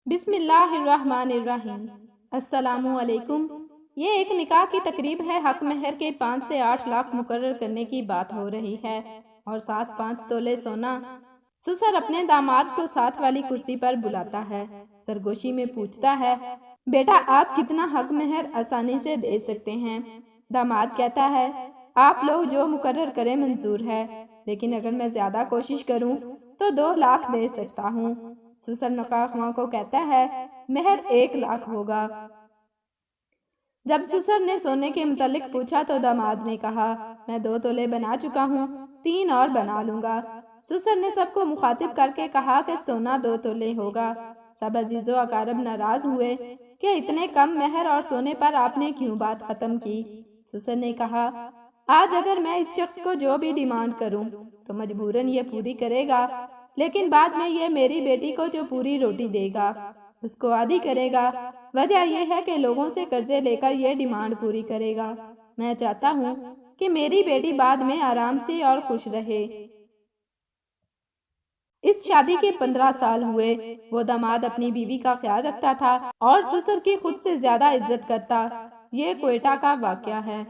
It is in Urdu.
بسم اللہ الرحمن الرحیم۔ السلام علیکم۔ یہ ایک نکاح کی تقریب ہے۔ حق مہر کے 5 سے 8 لاکھ مقرر کرنے کی بات ہو رہی ہے اور ساتھ 5 تولے سونا۔ سسر اپنے داماد کو ساتھ والی کرسی پر بلاتا ہے، سرگوشی میں پوچھتا ہے، بیٹا آپ کتنا حق مہر آسانی سے دے سکتے ہیں؟ داماد کہتا ہے، آپ لوگ جو مقرر کریں منظور ہے، لیکن اگر میں زیادہ کوشش کروں تو 2 لاکھ دے سکتا ہوں۔ سسر نکاح خواہ کو کہتا ہے، مہر 1 لاکھ ہوگا۔ جب سسر نے سونے کے متعلق پوچھا تو داماد نے کہا، میں 2 تولے بنا چکا ہوں، 3 اور بنا لوں گا۔ سسر نے سب کو مخاطب کر کے کہا کہ سونا 2 تولے ہوگا۔ سب عزیز و اقارب ناراض ہوئے کہ اتنے کم مہر اور سونے پر آپ نے کیوں بات ختم کی۔ سسر نے کہا، آج اگر میں اس شخص کو جو بھی ڈیمانڈ کروں تو مجبوراً یہ پوری کرے گا، لیکن بعد میں یہ میری بیٹی کو جو پوری روٹی دے گا اس کو عادی کرے گا۔ وجہ یہ ہے کہ لوگوں سے قرضے لے کر یہ ڈیمانڈ پوری کرے گا۔ میں چاہتا ہوں کہ میری بیٹی بعد میں آرام سے اور خوش رہے۔ اس شادی کے 15 سال ہوئے۔ وہ داماد اپنی بیوی کا خیال رکھتا تھا اور سسر کی خود سے زیادہ عزت کرتا۔ یہ کوئٹہ کا واقعہ ہے۔